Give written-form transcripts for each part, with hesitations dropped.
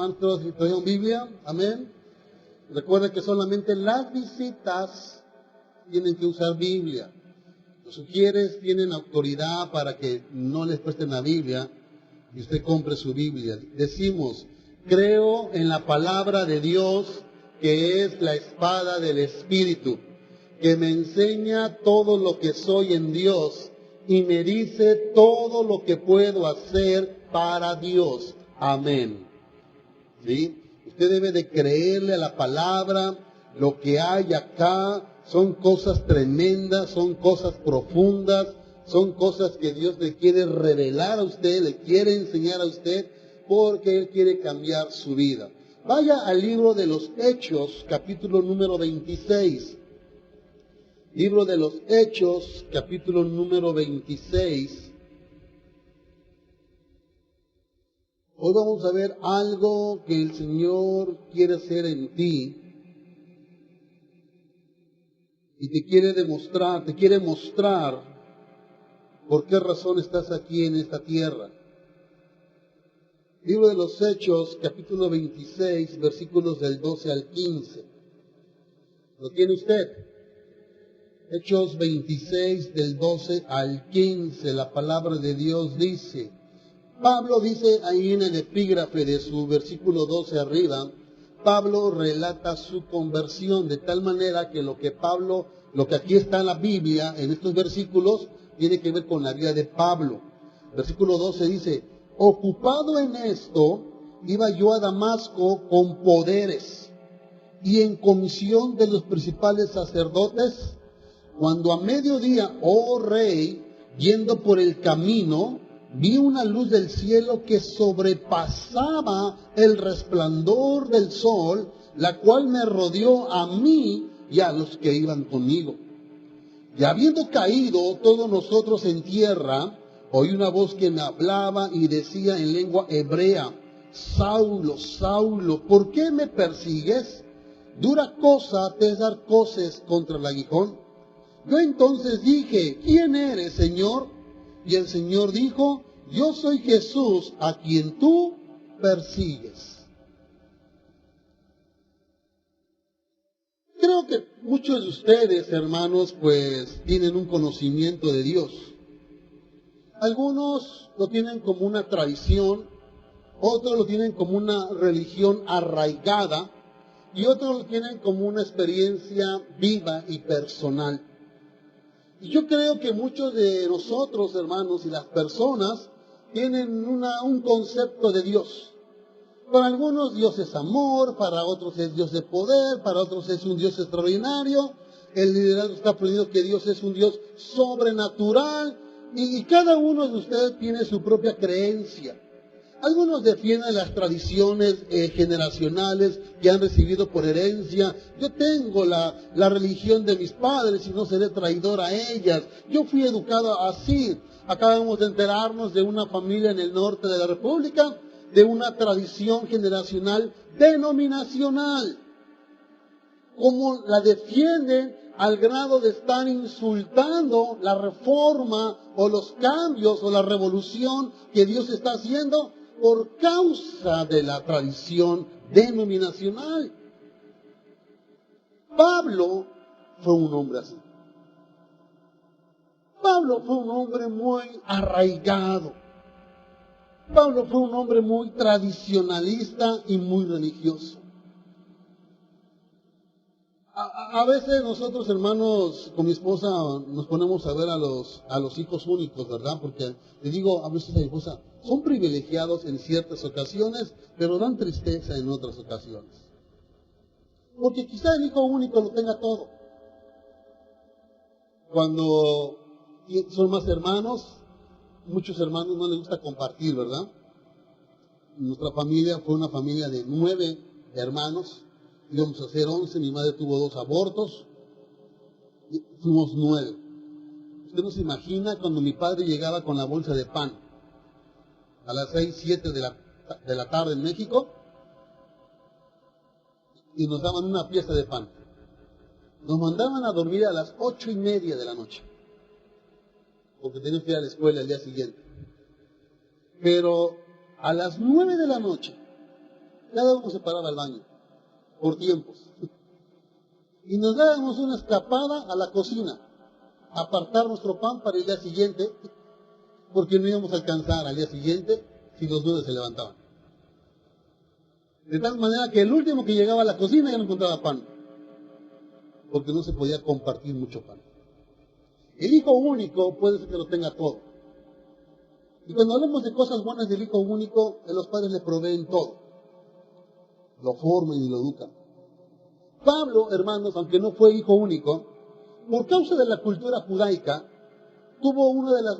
hermanos, todos trajeron Biblia, amén. Recuerden que solamente las visitas tienen que usar Biblia. Los sugieres tienen autoridad para que no les presten la Biblia y usted compre su Biblia. Decimos, creo en la palabra de Dios, que es la espada del Espíritu, que me enseña todo lo que soy en Dios y me dice todo lo que puedo hacer para Dios. Amén. ¿Sí? Usted debe de creerle a la palabra. Lo que hay acá son cosas tremendas, son cosas profundas, son cosas que Dios le quiere revelar a usted, le quiere enseñar a usted, porque Él quiere cambiar su vida. Vaya al libro de los Hechos, capítulo número 26. Libro de los Hechos, capítulo número 26. Hoy vamos a ver algo que el Señor quiere hacer en ti y te quiere mostrar por qué razón estás aquí en esta tierra. Libro de los Hechos, capítulo 26, versículos del 12 al 15. ¿Lo tiene usted? Hechos 26, del 12 al 15, la palabra de Dios dice. Pablo dice ahí en el epígrafe de su versículo 12 arriba, Pablo relata su conversión, de tal manera que lo que aquí está en la Biblia, en estos versículos, tiene que ver con la vida de Pablo. Versículo 12 dice, ocupado en esto, iba yo a Damasco con poderes y en comisión de los principales sacerdotes, cuando a mediodía, oh rey, yendo por el camino, vi una luz del cielo que sobrepasaba el resplandor del sol, la cual me rodeó a mí y a los que iban conmigo. Y habiendo caído todos nosotros en tierra, oí una voz que me hablaba y decía en lengua hebrea, Saulo, Saulo, ¿por qué me persigues? Dura cosa te es dar coces contra el aguijón. Yo entonces dije, ¿quién eres, Señor? Y el Señor dijo, yo soy Jesús a quien tú persigues. Creo que muchos de ustedes, hermanos, pues tienen un conocimiento de Dios. Algunos lo tienen como una tradición, otros lo tienen como una religión arraigada y otros lo tienen como una experiencia viva y personal. Y yo creo que muchos de nosotros, hermanos, y las personas tienen un concepto de Dios. Para algunos Dios es amor, para otros es Dios de poder, para otros es un Dios extraordinario. El liderazgo está aprendiendo que Dios es un Dios sobrenatural y cada uno de ustedes tiene su propia creencia. Algunos defienden las tradiciones generacionales que han recibido por herencia. Yo tengo la religión de mis padres y no seré traidor a ellas. Yo fui educado así. Acabamos de enterarnos de una familia en el norte de la República, de una tradición generacional denominacional. Cómo la defienden al grado de estar insultando la reforma o los cambios o la revolución que Dios está haciendo por causa de la tradición denominacional. Pablo fue un hombre así. Pablo fue un hombre muy arraigado. Pablo fue un hombre muy tradicionalista y muy religioso. A veces nosotros, hermanos, con mi esposa nos ponemos a ver a los hijos únicos, ¿verdad? Porque le digo a veces a mi esposa, son privilegiados en ciertas ocasiones, pero dan tristeza en otras ocasiones. Porque quizá el hijo único lo tenga todo. Cuando son más hermanos, muchos hermanos no les gusta compartir, ¿verdad? Nuestra familia fue una familia de 9 hermanos. Íbamos a ser 11, mi madre tuvo 2 abortos, y fuimos 9. Usted no se imagina cuando mi padre llegaba con la bolsa de pan a las 6, 7 de la tarde en México y nos daban una pieza de pan. Nos mandaban a dormir a las 8:30 de la noche porque teníamos que ir a la escuela el día siguiente. Pero a las 9 de la noche Cada uno se paraba al baño, por tiempos. Y nos dábamos una escapada a la cocina, a apartar nuestro pan para el día siguiente, porque no íbamos a alcanzar al día siguiente si los 9 se levantaban. De tal manera que el último que llegaba a la cocina ya no encontraba pan, porque no se podía compartir mucho pan. El hijo único puede ser que lo tenga todo. Y cuando hablamos de cosas buenas del hijo único, los padres le proveen todo. Lo forman y lo educan. Pablo, hermanos, aunque no fue hijo único, por causa de la cultura judaica, tuvo uno de los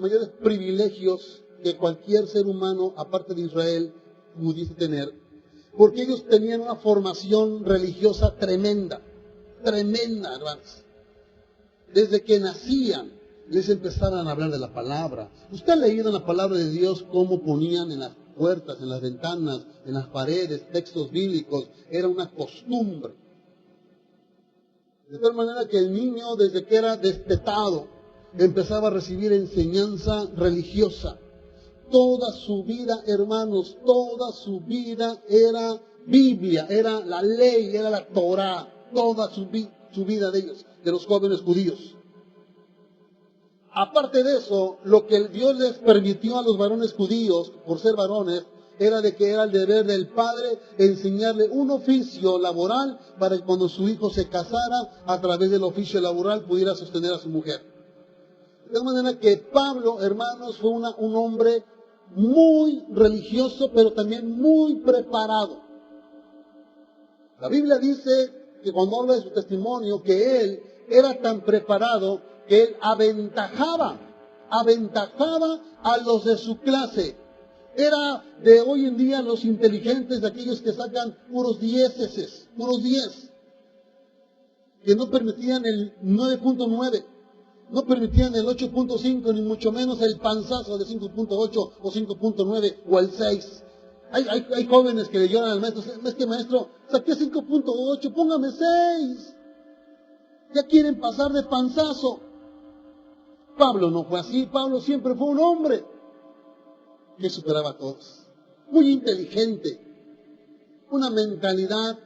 mayores privilegios que cualquier ser humano, aparte de Israel, pudiese tener, porque ellos tenían una formación religiosa tremenda, hermanos. Desde que nacían, les empezaron a hablar de la palabra. Usted ha leído en la palabra de Dios cómo ponían en las puertas, en las ventanas, en las paredes, textos bíblicos. Era una costumbre. De tal manera que el niño, desde que era destetado, empezaba a recibir enseñanza religiosa. Toda su vida, hermanos, toda su vida era Biblia, era la ley, era la Torah. Toda su vida de ellos, de los jóvenes judíos. Aparte de eso, lo que Dios les permitió a los varones judíos, por ser varones, era de que era el deber del padre enseñarle un oficio laboral para que cuando su hijo se casara, a través del oficio laboral pudiera sostener a su mujer. De tal manera que Pablo, hermanos, fue un hombre muy religioso, pero también muy preparado. La Biblia dice que cuando habla de su testimonio, que él era tan preparado que él aventajaba a los de su clase. Era de hoy en día los inteligentes, de aquellos que sacan puros 10, que no permitían el 9.9, no permitían el 8.5, ni mucho menos el panzazo de 5.8 o 5.9 o el 6. Hay jóvenes que le lloran al maestro, es que maestro, saqué 5.8, póngame 6. Ya quieren pasar de panzazo. Pablo no fue así. Pablo siempre fue un hombre que superaba a todos. Muy inteligente. Una mentalidad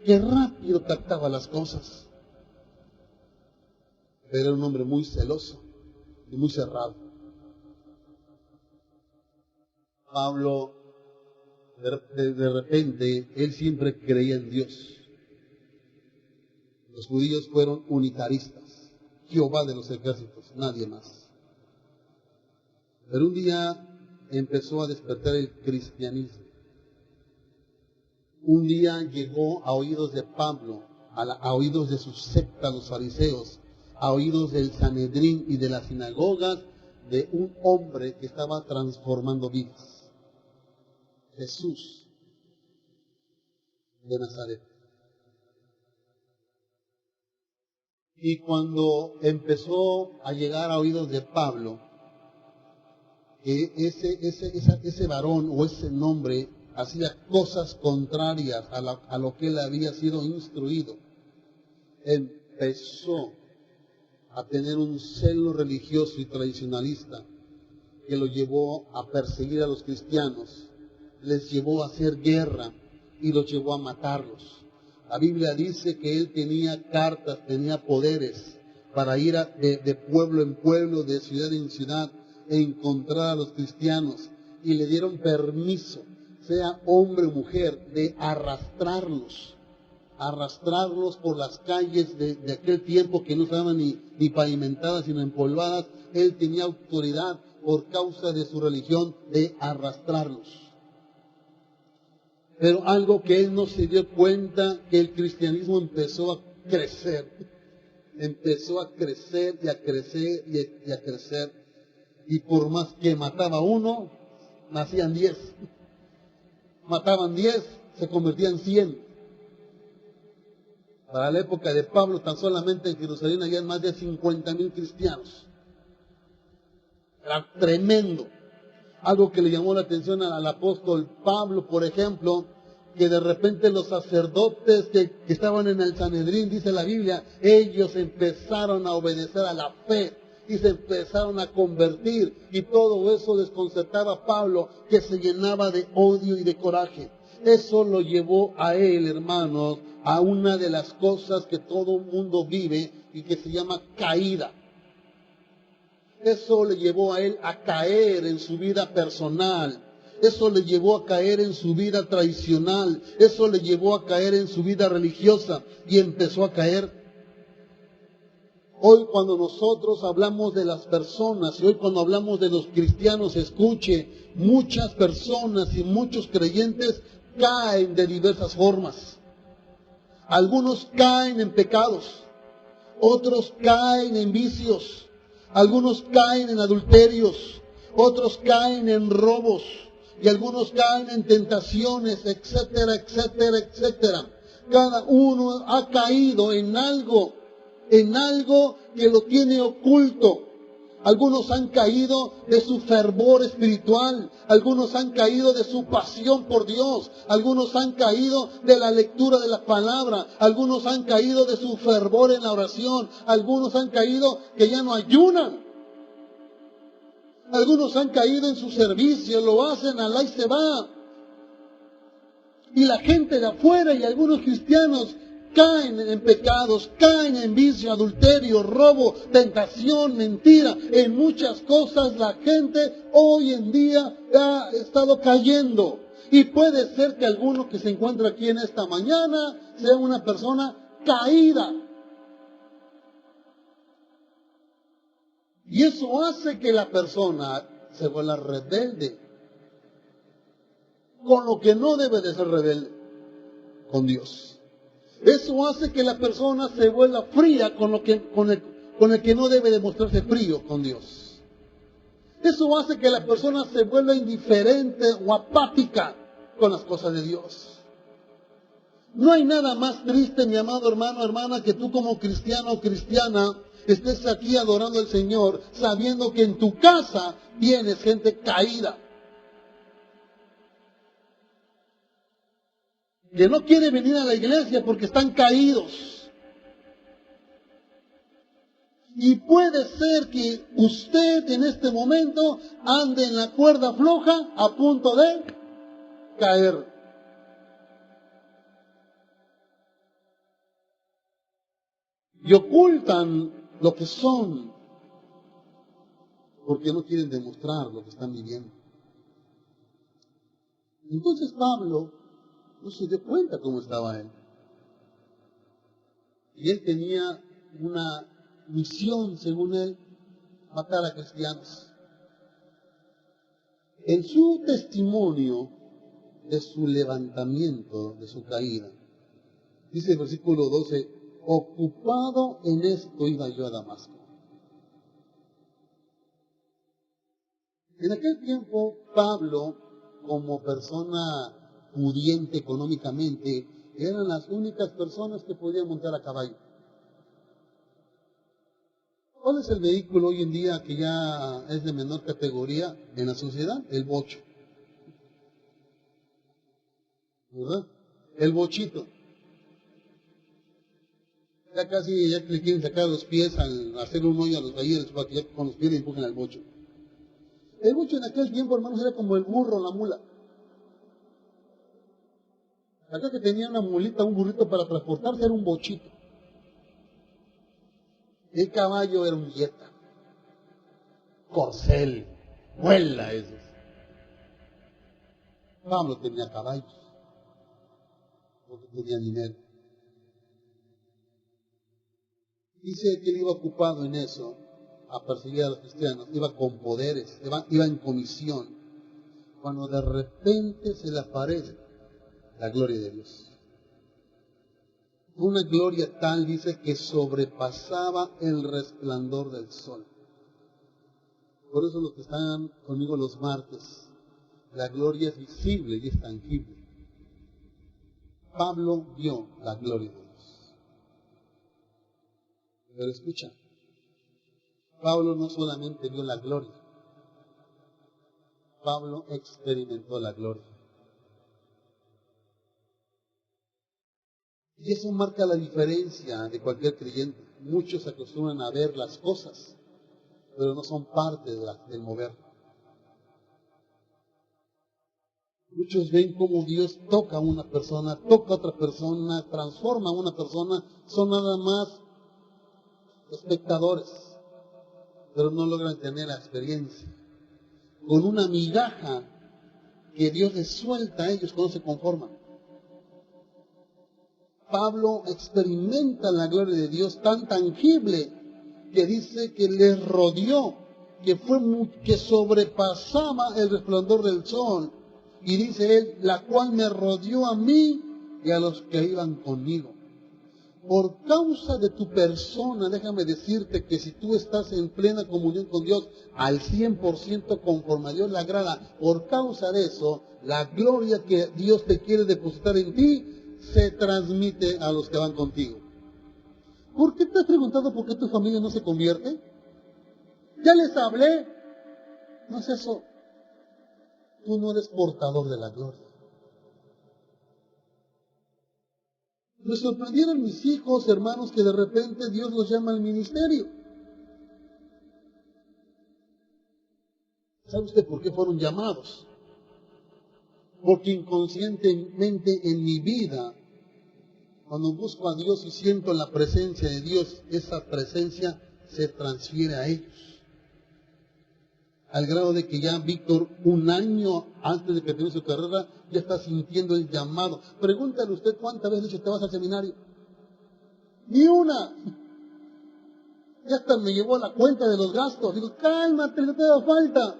que rápido captaba las cosas. Pero era un hombre muy celoso y muy cerrado. Pablo, de repente, él siempre creía en Dios. Los judíos fueron unitaristas. Jehová de los ejércitos, nadie más. Pero un día empezó a despertar el cristianismo. Un día llegó a oídos de Pablo, a oídos de su secta, los fariseos, a oídos del Sanedrín y de las sinagogas, de un hombre que estaba transformando vidas. Jesús de Nazaret. Y cuando empezó a llegar a oídos de Pablo, que ese varón o ese nombre hacía cosas contrarias a lo que él había sido instruido, empezó a tener un celo religioso y tradicionalista que lo llevó a perseguir a los cristianos, les llevó a hacer guerra y los llevó a matarlos. La Biblia dice que él tenía cartas, tenía poderes para ir de pueblo en pueblo, de ciudad en ciudad, e encontrar a los cristianos. Y le dieron permiso, sea hombre o mujer, de arrastrarlos por las calles de aquel tiempo que no estaban ni pavimentadas, sino empolvadas. Él tenía autoridad por causa de su religión de arrastrarlos. Pero algo que él no se dio cuenta, que el cristianismo empezó a crecer y a crecer. Y por más que mataba uno, nacían 10. Mataban 10, se convertían 100. Para la época de Pablo, tan solamente en Jerusalén había más de 50,000 cristianos. Era tremendo. Algo que le llamó la atención al apóstol Pablo, por ejemplo, que de repente los sacerdotes que estaban en el Sanedrín, dice la Biblia, ellos empezaron a obedecer a la fe y se empezaron a convertir. Y todo eso desconcertaba a Pablo, que se llenaba de odio y de coraje. Eso lo llevó a él, hermanos, a una de las cosas que todo mundo vive y que se llama caída. Eso le llevó a él a caer en su vida personal. Eso le llevó a caer en su vida tradicional. Eso le llevó a caer en su vida religiosa. Y empezó a caer. Hoy cuando nosotros hablamos de las personas y hoy cuando hablamos de los cristianos, escuche, muchas personas y muchos creyentes caen de diversas formas. Algunos caen en pecados. Otros caen en vicios. Algunos caen en adulterios, otros caen en robos y algunos caen en tentaciones, etcétera, etcétera, etcétera. Cada uno ha caído en algo que lo tiene oculto. Algunos han caído de su fervor espiritual, algunos han caído de su pasión por Dios, algunos han caído de la lectura de la palabra, algunos han caído de su fervor en la oración, algunos han caído que ya no ayunan, algunos han caído en su servicio, lo hacen alá y se va. Y la gente de afuera y algunos cristianos caen en pecados, caen en vicio, adulterio, robo, tentación, mentira. En muchas cosas la gente hoy en día ha estado cayendo. Y puede ser que alguno que se encuentra aquí en esta mañana sea una persona caída. Y eso hace que la persona se vuelva rebelde. Con lo que no debe de ser rebelde, con Dios. Eso hace que la persona se vuelva fría con el que no debe de mostrarse frío, con Dios. Eso hace que la persona se vuelva indiferente o apática con las cosas de Dios. No hay nada más triste, mi amado hermano, hermana, que tú como cristiano o cristiana estés aquí adorando al Señor, sabiendo que en tu casa tienes gente caída, que no quiere venir a la iglesia porque están caídos. Y puede ser que usted en este momento ande en la cuerda floja a punto de caer. Y ocultan lo que son porque no quieren demostrar lo que están viviendo. Entonces Pablo no se dio cuenta cómo estaba él. Y él tenía una misión, según él, matar a cristianos. En su testimonio de su levantamiento, de su caída, dice el versículo 12, ocupado en esto iba yo a Damasco. En aquel tiempo, Pablo, como persona pudiente económicamente, eran las únicas personas que podían montar a caballo. ¿Cuál es el vehículo hoy en día que ya es de menor categoría en la sociedad? El bocho. ¿Verdad? El bochito. Ya casi ya le quieren sacar los pies al hacer un hoyo a los talleres para que ya con los pies le empujen al bocho. El bocho en aquel tiempo, hermanos, era como el burro, la mula. Acá que tenía una mulita, un burrito para transportarse, era un bochito. El caballo era un yeta. Corcel, vuela esos. Pablo tenía caballos, porque tenía dinero. Dice que él iba ocupado en eso, a perseguir a los cristianos, iba con poderes, iba en comisión, cuando de repente se le aparece la gloria de Dios. Una gloria tal, dice, que sobrepasaba el resplandor del sol. Por eso los que están conmigo los martes, la gloria es visible y es tangible. Pablo vio la gloria de Dios. Pero escucha, Pablo no solamente vio la gloria, Pablo experimentó la gloria. Y eso marca la diferencia de cualquier creyente. Muchos se acostumbran a ver las cosas, pero no son parte del mover. Muchos ven cómo Dios toca a una persona, toca a otra persona, transforma a una persona, son nada más espectadores, pero no logran tener la experiencia. Con una migaja que Dios les suelta a ellos cuando se conforman. Pablo experimenta la gloria de Dios tan tangible que dice que les rodeó, que sobrepasaba el resplandor del sol. Y dice él, la cual me rodeó a mí y a los que iban conmigo. Por causa de tu persona, déjame decirte que si tú estás en plena comunión con Dios, al 100% conforme a Dios le agrada, por causa de eso, la gloria que Dios te quiere depositar en ti, se transmite a los que van contigo. ¿Por qué te has preguntado por qué tu familia no se convierte? Ya les hablé. No es eso. Tú no eres portador de la gloria. Me sorprendieron mis hijos, hermanos, que de repente Dios los llama al ministerio. ¿Sabe usted por qué fueron llamados? Porque inconscientemente en mi vida, cuando busco a Dios y siento la presencia de Dios, esa presencia se transfiere a ellos. Al grado de que ya Víctor, un año antes de que termine su carrera, ya está sintiendo el llamado. Pregúntale usted cuántas veces te vas al seminario. Ni una. Ya hasta me llevó a la cuenta de los gastos. Digo, cálmate, no te da falta.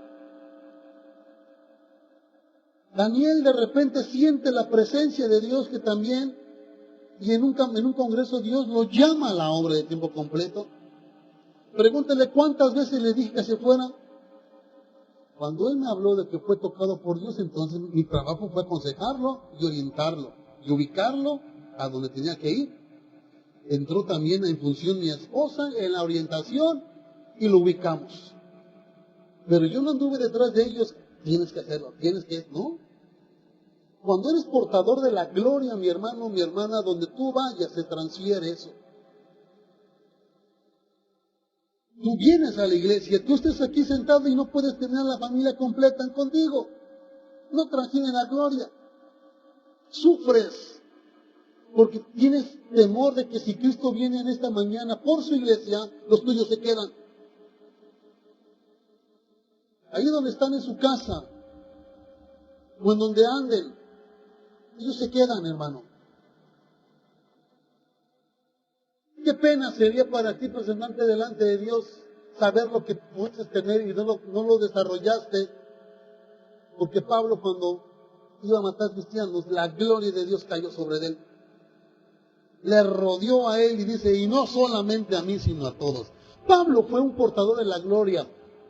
Daniel de repente siente la presencia de Dios que también, y en un congreso Dios lo llama a la obra de tiempo completo. Pregúntele cuántas veces le dije que se fuera. Cuando él me habló de que fue tocado por Dios, entonces mi trabajo fue aconsejarlo y orientarlo y ubicarlo a donde tenía que ir. Entró también en función mi esposa en la orientación y lo ubicamos. Pero yo no anduve detrás de ellos, tienes que hacerlo, no. Cuando eres portador de la gloria, mi hermano, mi hermana, donde tú vayas se transfiere eso. Tú vienes a la iglesia, tú estés aquí sentado y no puedes tener a la familia completa contigo. No transfieren la gloria. Sufres porque tienes temor de que si Cristo viene en esta mañana por su iglesia, los tuyos se quedan. Ahí donde están en su casa o en donde anden, ellos se quedan, hermano. Qué pena sería para ti presentarte delante de Dios, saber lo que puedes tener y no lo desarrollaste. Porque Pablo, cuando iba a matar cristianos, la gloria de Dios cayó sobre él. Le rodeó a él y dice, y no solamente a mí, sino a todos. Pablo fue un portador de la gloria.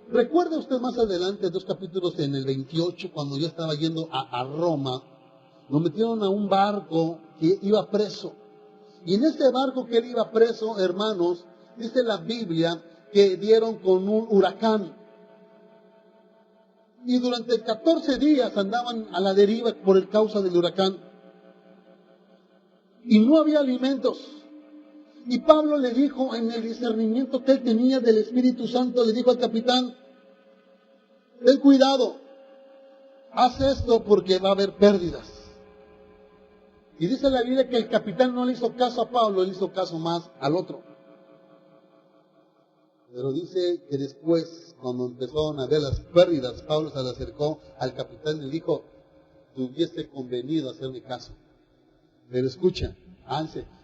Recuerda usted más adelante, 2 capítulos en el 28, cuando yo estaba yendo a Roma, lo metieron a un barco que iba preso. Y en ese barco que él iba preso, hermanos, dice la Biblia que dieron con un huracán. Y durante 14 días andaban a la deriva por el causa del huracán. Y no había alimentos. Y Pablo le dijo, en el discernimiento que él tenía del Espíritu Santo, le dijo al capitán, ten cuidado, haz esto porque va a haber pérdidas. Y dice la Biblia que el capitán no le hizo caso a Pablo, le hizo caso más al otro. Pero dice que después, cuando empezaron a ver las pérdidas, Pablo se le acercó al capitán y le dijo, te hubiese convenido hacerme caso. Pero escucha,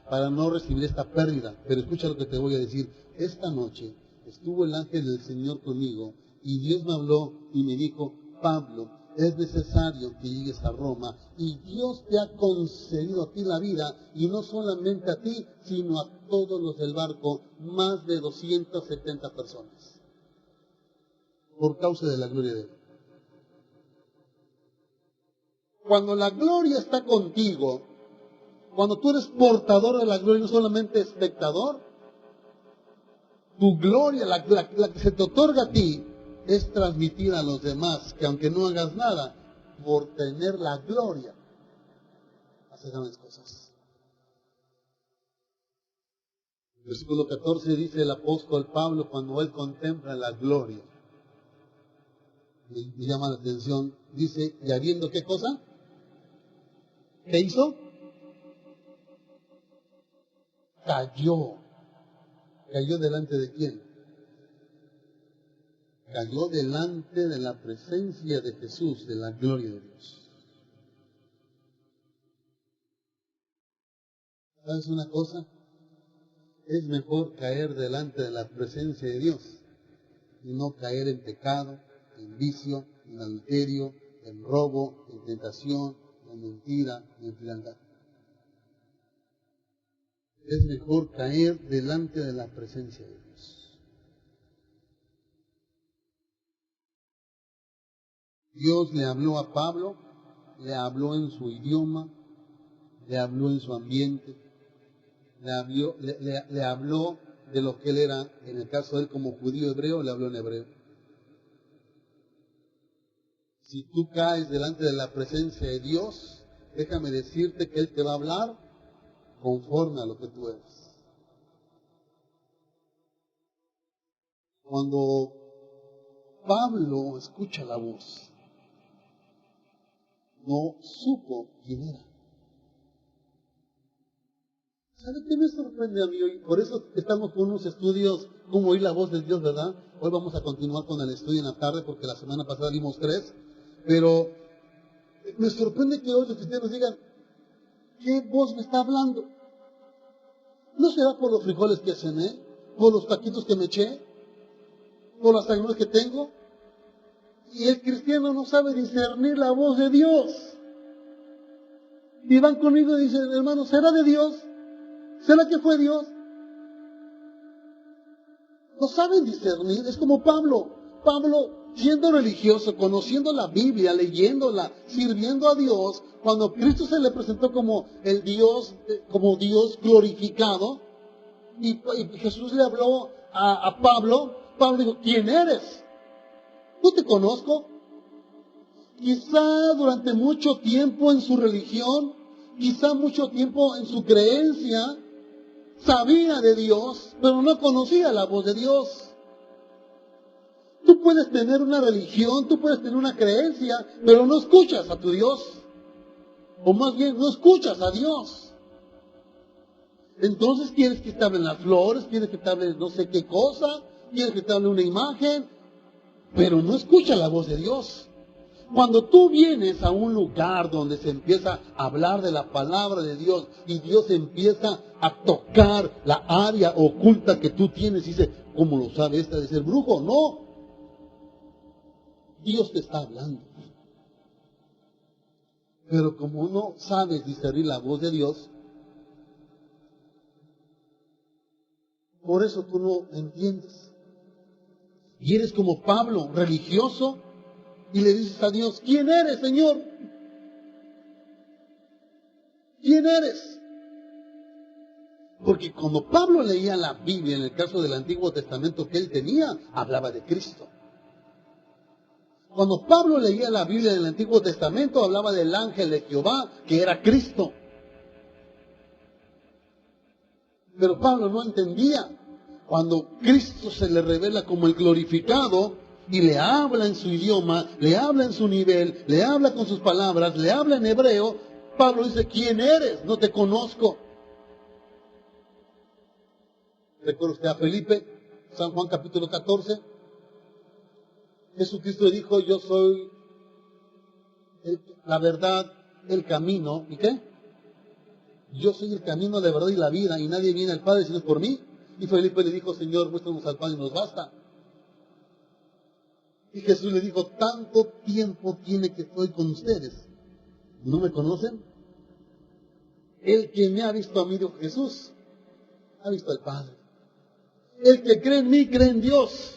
para no recibir esta pérdida, pero escucha lo que te voy a decir. Esta noche estuvo el ángel del Señor conmigo y Dios me habló y me dijo, Pablo, es necesario que llegues a Roma y Dios te ha concedido a ti la vida y no solamente a ti, sino a todos los del barco, más de 270 personas, por causa de la gloria de Dios. Cuando la gloria está contigo, cuando tú eres portador de la gloria, no solamente espectador, tu gloria, la que se te otorga a ti, es transmitir a los demás que aunque no hagas nada, por tener la gloria, haces grandes cosas. Versículo 14 dice el apóstol Pablo cuando él contempla la gloria. Me llama la atención. Dice, ¿y habiendo qué cosa? ¿Qué hizo? Cayó. ¿Cayó delante de quién? Cayó delante de la presencia de Jesús, de la gloria de Dios. ¿Sabes una cosa? Es mejor caer delante de la presencia de Dios y no caer en pecado, en vicio, en adulterio, en robo, en tentación, en mentira, en frialdad. Es mejor caer delante de la presencia de Dios. Dios le habló a Pablo, le habló en su idioma, le habló en su ambiente, le habló de lo que él era, en el caso de él como judío hebreo, le habló en hebreo. Si tú caes delante de la presencia de Dios, déjame decirte que Él te va a hablar conforme a lo que tú eres. Cuando Pablo escucha la voz, no supo quién era. ¿Sabe qué me sorprende a mí hoy? Por eso estamos con unos estudios, cómo oír la voz de Dios, ¿verdad? Hoy vamos a continuar con el estudio en la tarde, porque la semana pasada dimos 3. Pero me sorprende que hoy los cristianos digan, ¿qué voz me está hablando? ¿No será por los frijoles que cené? ¿Por los taquitos que me eché? ¿Por las agruras que tengo? Y el cristiano no sabe discernir la voz de Dios. Y van conmigo y dicen, hermano, ¿será de Dios? ¿Será que fue Dios? No saben discernir. Es como Pablo. Pablo, siendo religioso, conociendo la Biblia, leyéndola, sirviendo a Dios, cuando Cristo se le presentó como el Dios, como Dios glorificado, y Jesús le habló a Pablo, Pablo dijo, ¿quién eres? No te conozco. Quizá durante mucho tiempo en su religión, quizá mucho tiempo en su creencia, sabía de Dios, pero no conocía la voz de Dios. Tú puedes tener una religión, tú puedes tener una creencia, pero no escuchas a tu Dios. O más bien, no escuchas a Dios. Entonces quieres que te hablen las flores, quieres que te hable no sé qué cosa, quieres que te hable una imagen, pero no escuchas la voz de Dios. Cuando tú vienes a un lugar donde se empieza a hablar de la palabra de Dios y Dios empieza a tocar la área oculta que tú tienes y dice, ¿cómo lo sabe esta de ser brujo? No. Dios te está hablando. Pero como no sabes discernir la voz de Dios, por eso tú no entiendes. Y eres como Pablo, religioso, y le dices a Dios, ¿quién eres, Señor? ¿Quién eres? Porque cuando Pablo leía la Biblia, en el caso del Antiguo Testamento que él tenía, hablaba de Cristo. Cuando Pablo leía la Biblia del Antiguo Testamento, hablaba del ángel de Jehová, que era Cristo. Pero Pablo no entendía. Cuando Cristo se le revela como el glorificado y le habla en su idioma, le habla en su nivel, le habla con sus palabras, le habla en hebreo, Pablo dice, ¿quién eres? No te conozco. ¿Recuerda usted a Felipe? San Juan capítulo 14. Jesucristo dijo, yo soy la verdad, el camino. ¿Y qué? Yo soy el camino, la verdad y la vida, y nadie viene al Padre si no es por mí. Y Felipe le dijo, Señor, muéstranos al Padre y nos basta. Y Jesús le dijo, tanto tiempo tiene que estoy con ustedes. ¿No me conocen? El que me ha visto a mí, dijo Jesús, ha visto al Padre. El que cree en mí, cree en Dios.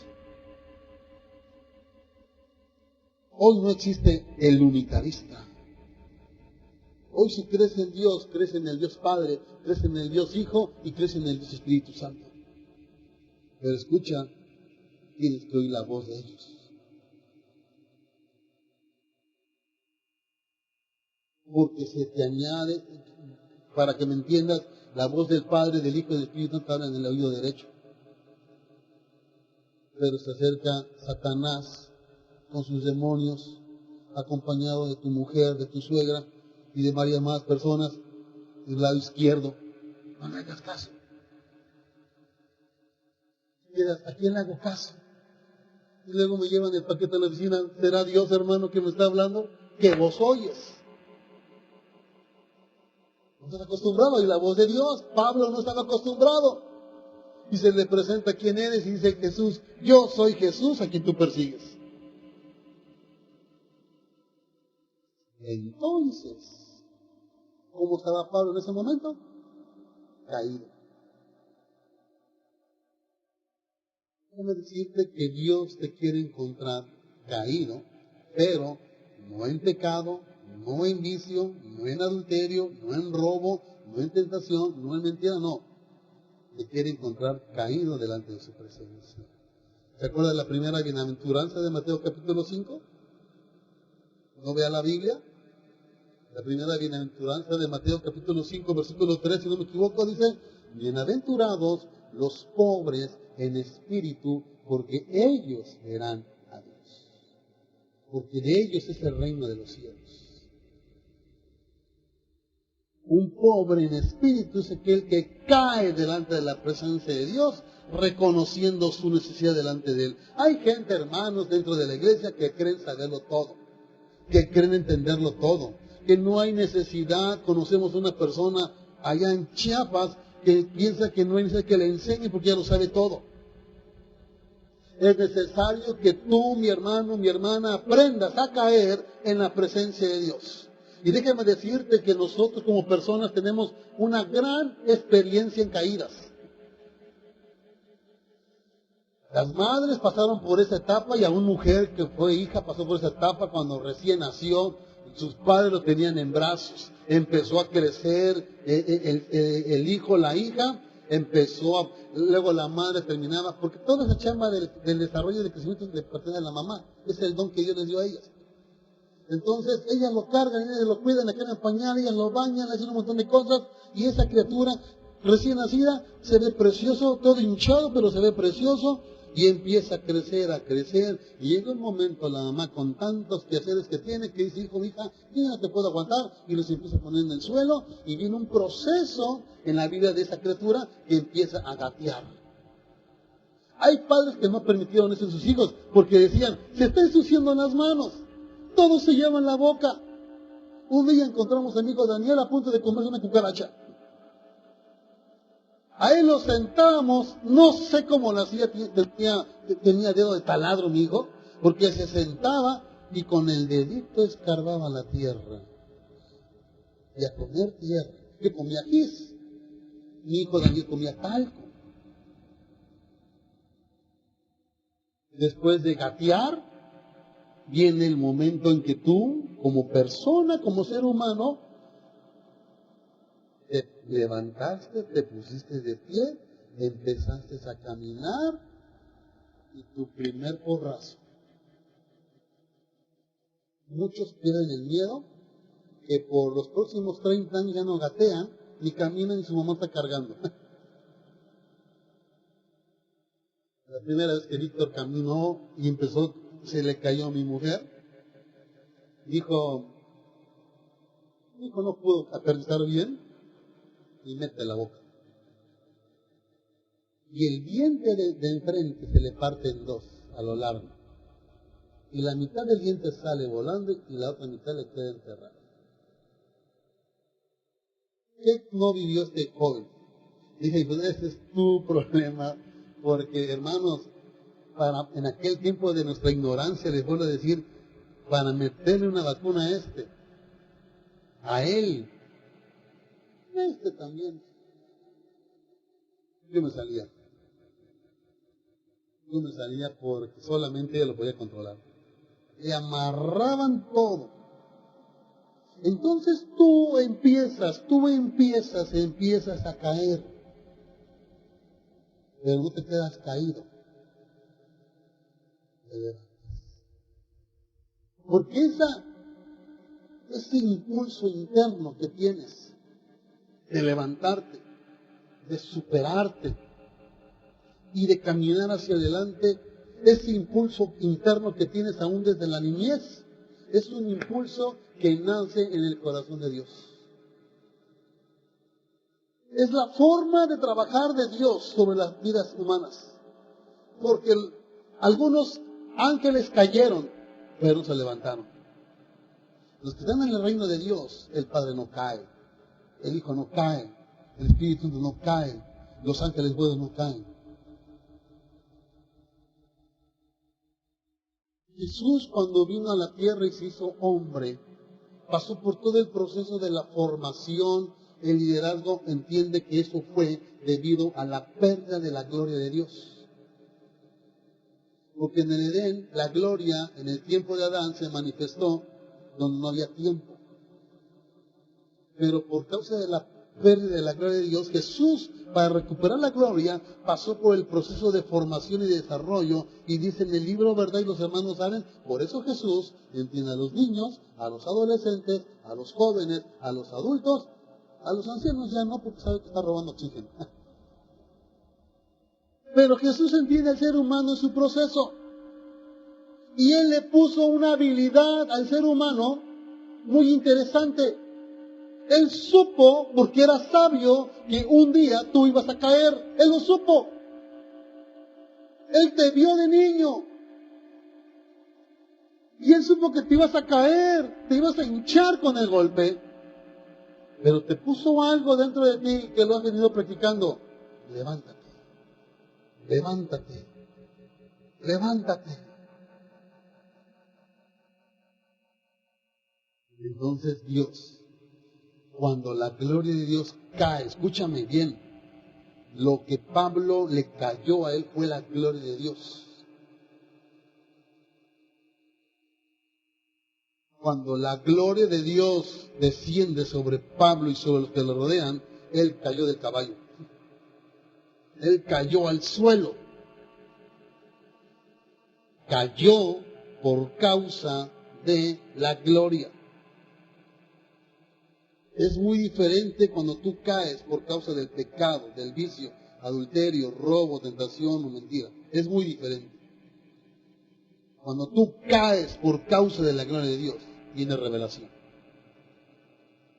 Hoy no existe el unitarista. Hoy si crees en Dios, crees en el Dios Padre, crees en el Dios Hijo y crees en el Dios Espíritu Santo. Pero escucha, tienes que oír la voz de ellos. Porque se te añade, para que me entiendas, la voz del Padre, del Hijo y del Espíritu Santo habla en el oído derecho. Pero se acerca Satanás con sus demonios, acompañado de tu mujer, de tu suegra y de varias más personas, del lado izquierdo. No me hagas caso. ¿A quién le hago caso? Y luego me llevan el paquete a la oficina. ¿Será Dios, hermano, que me está hablando? Que vos oyes. No estás acostumbrado a oír la voz de Dios. Pablo no estaba acostumbrado. Y se le presenta quién eres y dice Jesús, yo soy Jesús a quien tú persigues. Entonces, ¿cómo estaba Pablo en ese momento? Caído. Déjame decirte que Dios te quiere encontrar caído, pero no en pecado, no en vicio, no en adulterio, no en robo, no en tentación, no en mentira, no. Te quiere encontrar caído delante de su presencia. ¿Se acuerda de la primera bienaventuranza de Mateo capítulo 5? ¿No vea la Biblia? La primera bienaventuranza de Mateo capítulo 5, versículo 3, si no me equivoco, dice, bienaventurados los pobres en espíritu, porque ellos verán a Dios. Porque de ellos es el reino de los cielos. Un pobre en espíritu es aquel que cae delante de la presencia de Dios, reconociendo su necesidad delante de Él. Hay gente, hermanos, dentro de la iglesia que creen saberlo todo, que creen entenderlo todo, que no hay necesidad. Conocemos una persona allá en Chiapas que piensa que no hay necesidad que le enseñe porque ya lo sabe todo. Es necesario que tú, mi hermano, mi hermana, aprendas a caer en la presencia de Dios. Y déjame decirte que nosotros como personas tenemos una gran experiencia en caídas. Las madres pasaron por esa etapa y aún mujer que fue hija pasó por esa etapa cuando recién nació. Sus padres lo tenían en brazos. Empezó a crecer el hijo, la hija. Luego la madre terminaba, porque toda esa chamba del desarrollo y del crecimiento le pertenece a la mamá. Es el don que Dios les dio a ellas. Entonces, ellas lo cargan, ellas lo cuidan, le quedan pañal, ellas lo bañan, le hacen un montón de cosas. Y esa criatura recién nacida se ve precioso, todo hinchado, pero se ve precioso. Y empieza a crecer. Y llega un momento la mamá con tantos quehaceres que tiene, que dice, hijo, hija, yo no te puedo aguantar. Y los empieza a poner en el suelo. Y viene un proceso en la vida de esa criatura que empieza a gatear. Hay padres que no permitieron eso en sus hijos, porque decían, se está ensuciando las manos. Todos se llevan la boca. Un día encontramos a mi hijo Daniel a punto de comerse una cucaracha. A él lo sentábamos, no sé cómo lo hacía, tenía dedo de taladro mi hijo, porque se sentaba y con el dedito escarbaba la tierra. Y a comer tierra. Yo comía gis. Mi hijo Daniel comía talco. Después de gatear, viene el momento en que tú, como persona, como ser humano, te levantaste, te pusiste de pie, empezaste a caminar y tu primer porrazo. Muchos pierden el miedo que por los próximos 30 años ya no gatean, ni caminan y su mamá está cargando. La primera vez que Víctor caminó y empezó, se le cayó a mi mujer. Dijo, no pudo aterrizar bien y mete la boca. Y el diente de enfrente se le parte en dos a lo largo. Y la mitad del diente sale volando y la otra mitad le queda enterrada. ¿Qué no vivió este joven? Dije, pues ese es tu problema, porque hermanos, en aquel tiempo de nuestra ignorancia, les vuelvo a decir, para meterle una vacuna a él también, yo me salía porque solamente ella lo podía controlar. Le amarraban todo. Entonces tú empiezas a caer, pero no te quedas caído. Porque ese impulso interno que tienes de levantarte, de superarte y de caminar hacia adelante. Ese impulso interno que tienes aún desde la niñez es un impulso que nace en el corazón de Dios. Es la forma de trabajar de Dios sobre las vidas humanas. Porque algunos ángeles cayeron, pero se levantaron. Los que están en el reino de Dios, el Padre no cae, el Hijo no cae, el Espíritu Santo no cae, los ángeles buenos no caen. Jesús, cuando vino a la tierra y se hizo hombre, pasó por todo el proceso de la formación. El liderazgo entiende que eso fue debido a la pérdida de la gloria de Dios. Porque en el Edén, la gloria en el tiempo de Adán se manifestó donde no había tiempo. Pero por causa de la pérdida de la gloria de Dios, Jesús, para recuperar la gloria, pasó por el proceso de formación y desarrollo. Y dice en el libro, ¿verdad? Y los hermanos saben, por eso Jesús entiende a los niños, a los adolescentes, a los jóvenes, a los adultos, a los ancianos ya no, porque sabe que está robando oxígeno. Pero Jesús entiende al ser humano en su proceso. Y Él le puso una habilidad al ser humano muy interesante. Él supo, porque era sabio, que un día tú ibas a caer. Él lo supo. Él te vio de niño. Y Él supo que te ibas a caer, te ibas a hinchar con el golpe. Pero te puso algo dentro de ti que lo has venido practicando. Levántate. Levántate. Levántate. Entonces Dios, cuando la gloria de Dios cae, escúchame bien, lo que Pablo le cayó a él fue la gloria de Dios. Cuando la gloria de Dios desciende sobre Pablo y sobre los que lo rodean, él cayó del caballo. Él cayó al suelo. Cayó por causa de la gloria. Es muy diferente cuando tú caes por causa del pecado, del vicio, adulterio, robo, tentación o mentira. Es muy diferente. Cuando tú caes por causa de la gloria de Dios, viene revelación,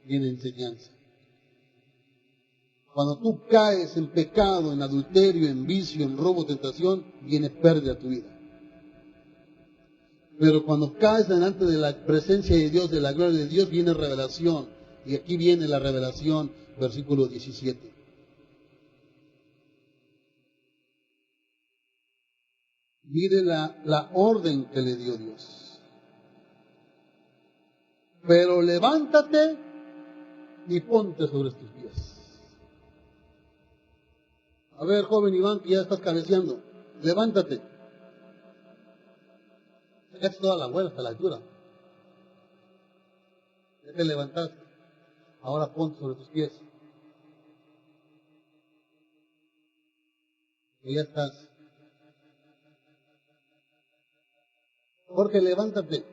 viene enseñanza. Cuando tú caes en pecado, en adulterio, en vicio, en robo, tentación, viene pérdida a tu vida. Pero cuando caes delante de la presencia de Dios, de la gloria de Dios, viene revelación. Y aquí viene la revelación, versículo 17. Mire la orden que le dio Dios. Pero levántate y ponte sobre tus pies. A ver, joven Iván, que ya estás cabeceando. Levántate. Sacaste toda la vuelta hasta la altura. Ya te levantaste. Ahora ponte sobre tus pies. Y ya estás. Jorge, levántate.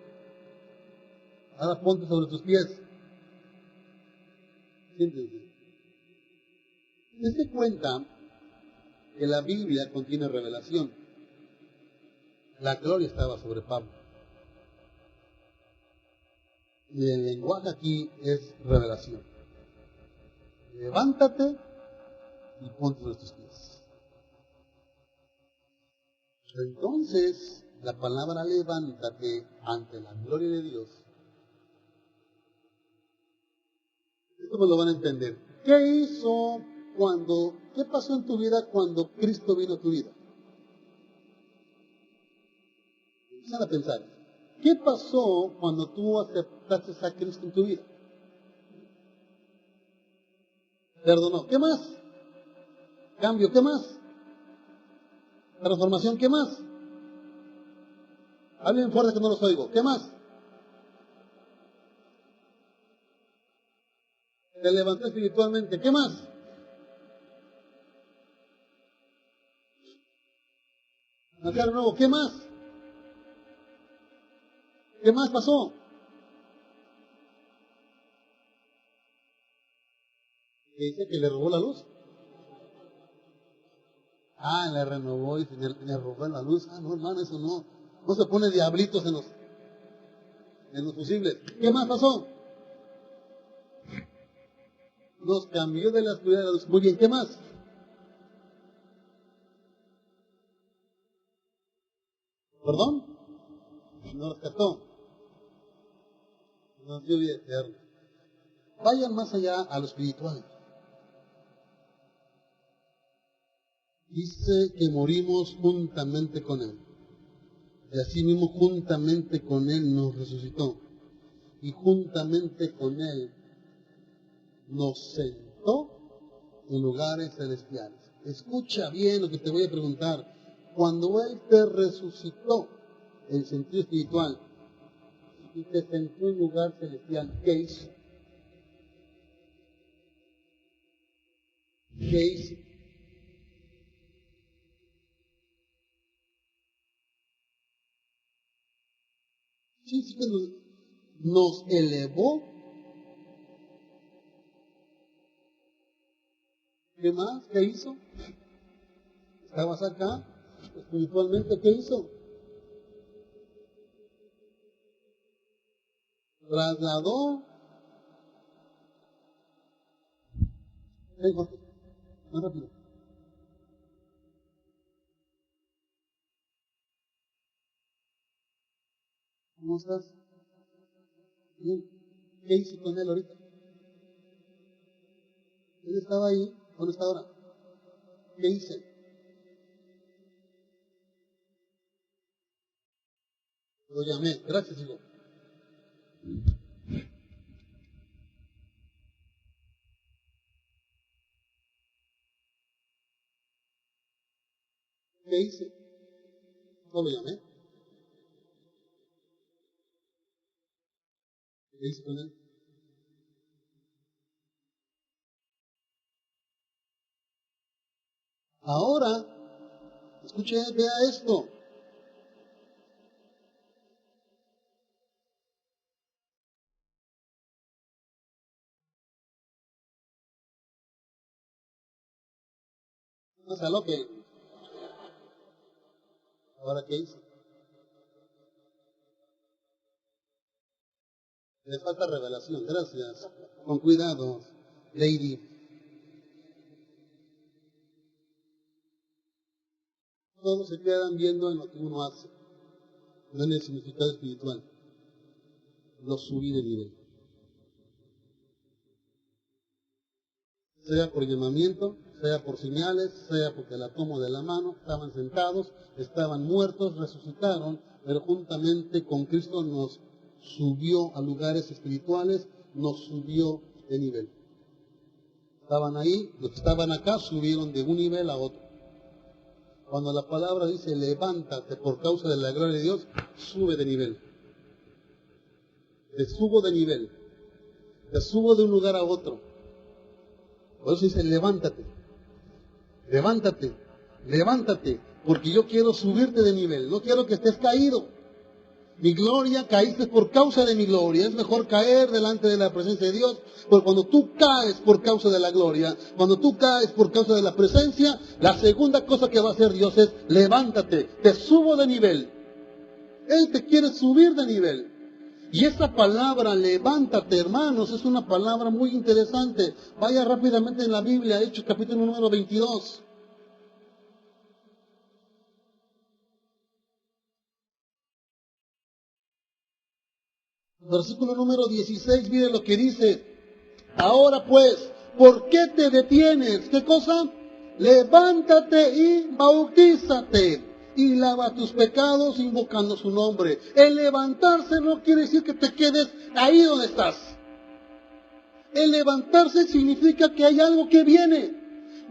Ahora ponte sobre tus pies. Siéntense. Dense cuenta que la Biblia contiene revelación. La gloria estaba sobre Pablo. Y el lenguaje aquí es revelación. Levántate y ponte sobre tus pies. Entonces, la palabra levántate ante la gloria de Dios. Esto me lo van a entender. ¿Qué pasó en tu vida cuando Cristo vino a tu vida? Empiezan a pensar. ¿Qué pasó cuando tú aceptaste a Cristo en tu vida? Perdonó. ¿Qué más? Cambio. ¿Qué más? Transformación. ¿Qué más? Hablen fuerte que no los oigo. ¿Qué más? Te levantó espiritualmente. ¿Qué más? Nacer nuevo. ¿Qué más? ¿Qué más pasó? Que dice que le robó la luz. Le renovó y me robó la luz. No, hermano, eso no. No se pone diablitos en los fusibles. ¿Qué más pasó? Nos cambió de la oscuridad a la luz. Muy bien, ¿qué más? ¿Perdón? Nos rescató. Nos dio vida eterna. Vayan más allá a lo espiritual. Dice que morimos juntamente con Él. Y así mismo juntamente con Él nos resucitó. Y juntamente con Él nos sentó en lugares celestiales. Escucha bien lo que te voy a preguntar. Cuando Él te resucitó, en sentido espiritual, y te sentó en lugar celestial, ¿qué hizo? ¿Qué hizo? Sí que nos elevó. ¿Qué más? ¿Qué hizo? Estabas acá, espiritualmente, ¿qué hizo? Trasladó. Ven, Jorge, más rápido. ¿Cómo estás? Bien. ¿Qué hizo con él ahorita? Él estaba ahí, ¿dónde está ahora? ¿Qué hice? Lo llamé, gracias, hijo. ¿Qué hice? No lo llamé. ¿Qué hice con él? Ahora, escuche, vea esto. No sé lo que. Ahora, ¿qué hice? Le falta revelación, gracias. Con cuidado, Lady. Todos se quedan viendo en lo que uno hace, no en el significado espiritual. Lo subí de nivel. Sea por llamamiento, sea por señales, sea porque la tomo de la mano, estaban sentados, estaban muertos, resucitaron, pero juntamente con Cristo nos subió a lugares espirituales, nos subió de nivel. Estaban ahí, los que estaban acá subieron de un nivel a otro. Cuando la palabra dice levántate por causa de la gloria de Dios, sube de nivel. Te subo de nivel. Te subo de un lugar a otro. Por eso dice levántate. Levántate. Levántate. Porque yo quiero subirte de nivel. No quiero que estés caído. Mi gloria, caíste por causa de mi gloria. Es mejor caer delante de la presencia de Dios. Porque cuando tú caes por causa de la gloria, cuando tú caes por causa de la presencia, la segunda cosa que va a hacer Dios es levántate, te subo de nivel. Él te quiere subir de nivel. Y esa palabra, levántate, hermanos, es una palabra muy interesante. Vaya rápidamente en la Biblia, Hechos capítulo número 22. Versículo número 16, mire lo que dice. Ahora pues, ¿por qué te detienes? ¿Qué cosa? Levántate y bautízate y lava tus pecados invocando su nombre. El levantarse no quiere decir que te quedes ahí donde estás. El levantarse significa que hay algo que viene.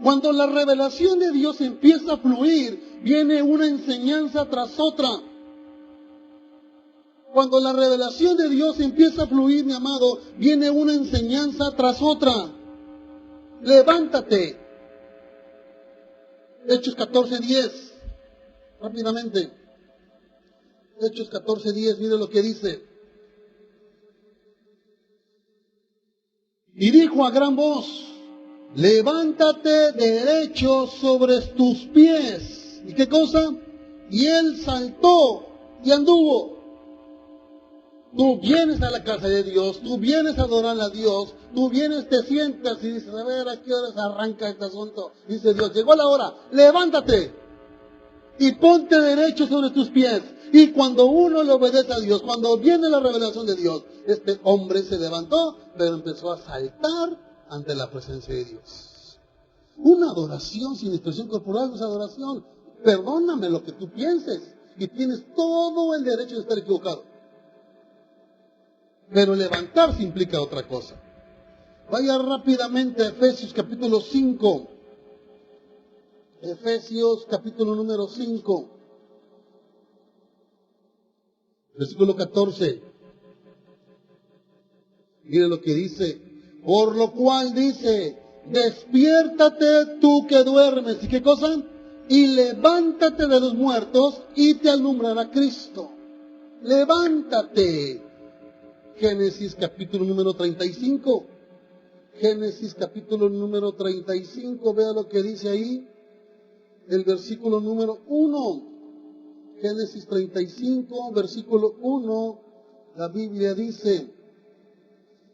Cuando la revelación de Dios empieza a fluir, viene una enseñanza tras otra. Cuando la revelación de Dios empieza a fluir, mi amado, viene una enseñanza tras otra. Levántate. Hechos 14:10. Rápidamente. Hechos 14:10, mire lo que dice. Y dijo a gran voz, levántate derecho sobre tus pies. ¿Y qué cosa? Y él saltó y anduvo. Tú vienes a la casa de Dios, tú vienes a adorar a Dios, tú vienes, te sientas y dices, a ver, ¿a qué horas arranca este asunto? Dice Dios, llegó la hora, levántate y ponte derecho sobre tus pies. Y cuando uno le obedece a Dios, cuando viene la revelación de Dios, este hombre se levantó, pero empezó a saltar ante la presencia de Dios. Una adoración sin expresión corporal no es adoración. Perdóname lo que tú pienses y tienes todo el derecho de estar equivocado. Pero levantarse implica otra cosa. Vaya rápidamente a Efesios capítulo 5. Efesios capítulo número 5. Versículo 14. Mire lo que dice. Por lo cual dice, despiértate tú que duermes. ¿Y qué cosa? Y levántate de los muertos y te alumbrará Cristo. Levántate. Génesis capítulo número 35. Génesis capítulo número 35. Vea lo que dice ahí. El versículo número 1. Génesis 35, versículo 1. La Biblia dice,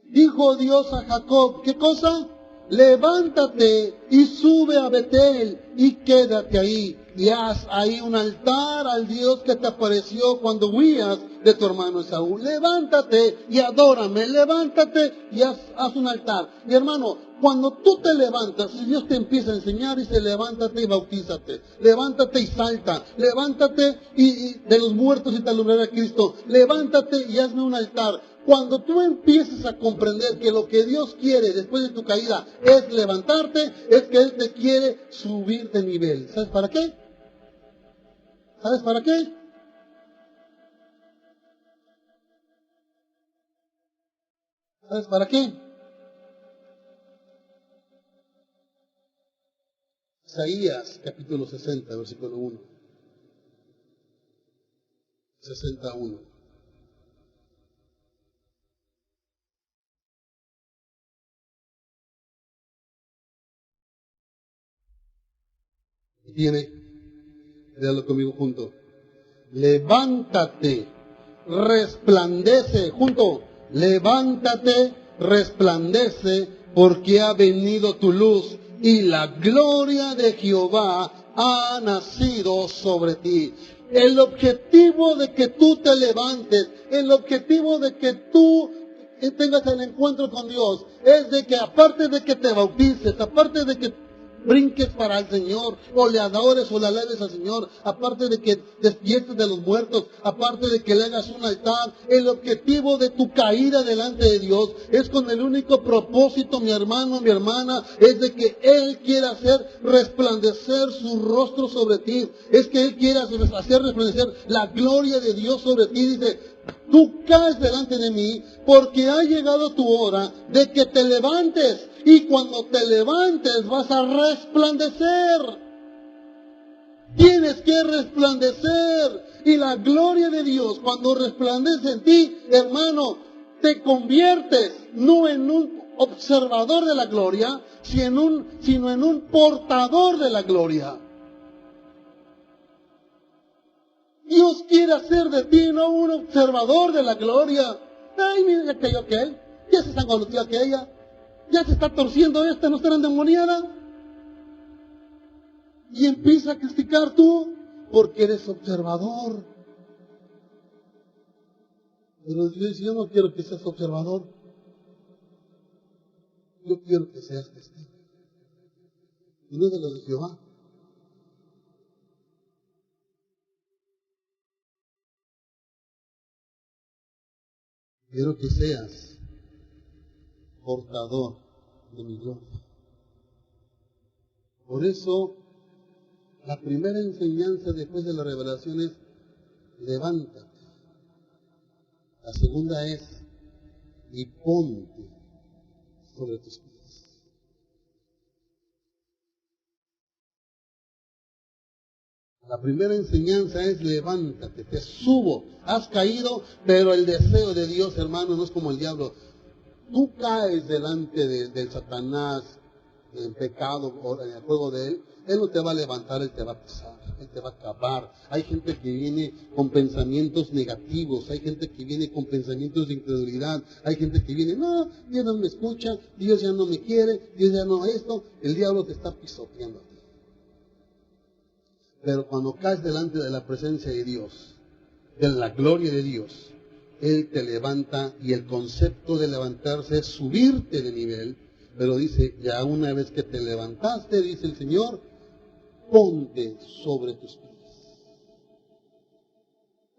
dijo Dios a Jacob, ¿qué cosa? Levántate y sube a Betel y quédate ahí. Y haz ahí un altar al Dios que te apareció cuando huías de tu hermano Esaú. Levántate y adórame, levántate y haz un altar. Mi hermano, cuando tú te levantas, si Dios te empieza a enseñar, dice levántate y bautízate, levántate y salta, levántate y de los muertos y te alumbrará Cristo, levántate y hazme un altar. Cuando tú empieces a comprender que lo que Dios quiere después de tu caída es levantarte, es que Él te quiere subir de nivel. ¿Sabes para qué? ¿Sabes para qué? ¿Sabes para qué? Isaías capítulo 60, versículo 1. 61. Tiene, léalo conmigo junto. Levántate, resplandece, junto, levántate, resplandece, porque ha venido tu luz y la gloria de Jehová ha nacido sobre ti. El objetivo de que tú te levantes, el objetivo de que tú tengas el encuentro con Dios, es de que aparte de que te bautices, aparte de que brinques para el Señor, o le adores o le alabes al Señor, aparte de que despiertes de los muertos, aparte de que le hagas un altar, el objetivo de tu caída delante de Dios es con el único propósito, mi hermano, mi hermana, es de que Él quiera hacer resplandecer su rostro sobre ti, es que Él quiera hacer resplandecer la gloria de Dios sobre ti. Dice, tú caes delante de mí porque ha llegado tu hora de que te levantes. Y cuando te levantes vas a resplandecer. Tienes que resplandecer. Y la gloria de Dios, cuando resplandece en ti, hermano, te conviertes no en un observador de la gloria, sino en un portador de la gloria. Dios quiere hacer de ti no un observador de la gloria. Ay, mira aquel, ya se sangoloteó aquella, ya se está torciendo esta, no estará endemoniada. Y empieza a criticar tú, porque eres observador. Pero Dios dice, yo no quiero que seas observador, yo quiero que seas testigo. Y no es de los de Jehová. Quiero que seas portador de mi gloria. Por eso, la primera enseñanza después de la revelación es, levántate. La segunda es, y ponte sobre tus pies. La primera enseñanza es, levántate, te subo. Has caído, pero el deseo de Dios, hermano, no es como el diablo. Tú caes delante del Satanás en pecado o en el juego de Él, Él no te va a levantar, Él te va a pisar, Él te va a acabar. Hay gente que viene con pensamientos negativos, hay gente que viene con pensamientos de incredulidad, hay gente que viene, no, Dios no me escucha, Dios ya no me quiere, Dios ya no esto, el diablo te está pisoteando a ti. Pero cuando caes delante de la presencia de Dios, de la gloria de Dios, Él te levanta, y el concepto de levantarse es subirte de nivel. Pero dice, ya una vez que te levantaste, dice el Señor, ponte sobre tus pies.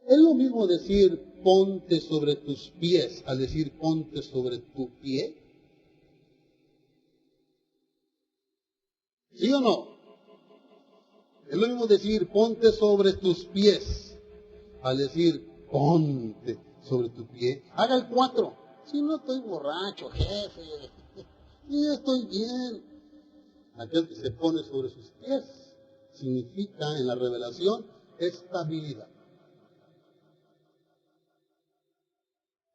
Es lo mismo decir ponte sobre tus pies al decir ponte sobre tu pie. ¿Sí o no? Es lo mismo decir ponte sobre tus pies al decir ponte sobre tu pie. Haga el 4. Si no estoy borracho, jefe. Sí, estoy bien. Aquel que se pone sobre sus pies significa en la revelación estabilidad.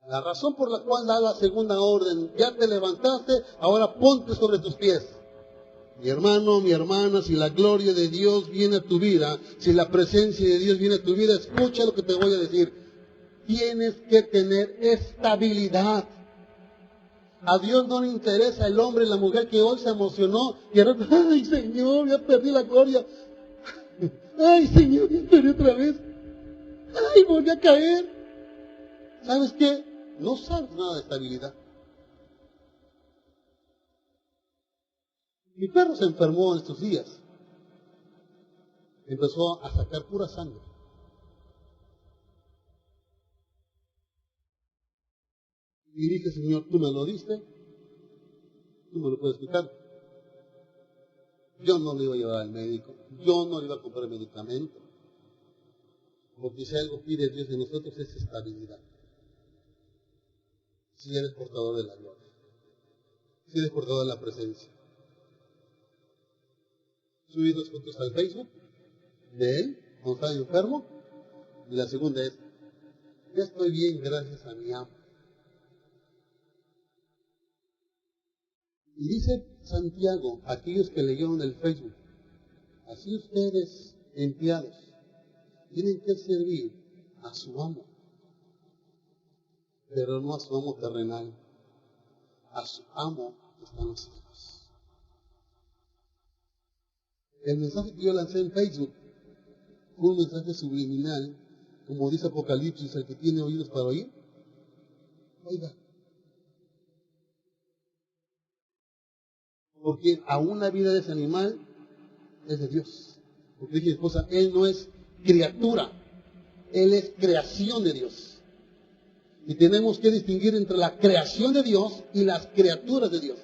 La razón por la cual da la segunda orden, ya te levantaste, ahora ponte sobre tus pies. Mi hermano, mi hermana, si la gloria de Dios viene a tu vida, si la presencia de Dios viene a tu vida, escucha lo que te voy a decir. Tienes que tener estabilidad. A Dios no le interesa el hombre y la mujer que hoy se emocionó y ahora, ay Señor, ya perdí la gloria. Ay Señor, ya perdí otra vez. Ay, volví a caer. ¿Sabes qué? No sabes nada de estabilidad. Mi perro se enfermó en estos días. Empezó a sacar pura sangre. Y dije, Señor, tú me lo diste, tú me lo puedes quitar. Yo no le iba a llevar al médico, yo no le iba a comprar medicamento. Porque si algo pide Dios de nosotros es estabilidad. Si eres portador de la gloria, si eres portador de la presencia. Subí 2 fotos al Facebook de él, cuando estaba enfermo, y la segunda es, ya estoy bien gracias a mi amo. Y dice Santiago, aquellos que leyeron el Facebook, así ustedes, empleados, tienen que servir a su amo, pero no a su amo terrenal, a su amo que está en los cielos. El mensaje que yo lancé en Facebook fue un mensaje subliminal, como dice Apocalipsis, el que tiene oídos para oír, oiga. Porque aún la vida de ese animal es de Dios. Porque dije, esposa, él no es criatura, él es creación de Dios. Y tenemos que distinguir entre la creación de Dios y las criaturas de Dios.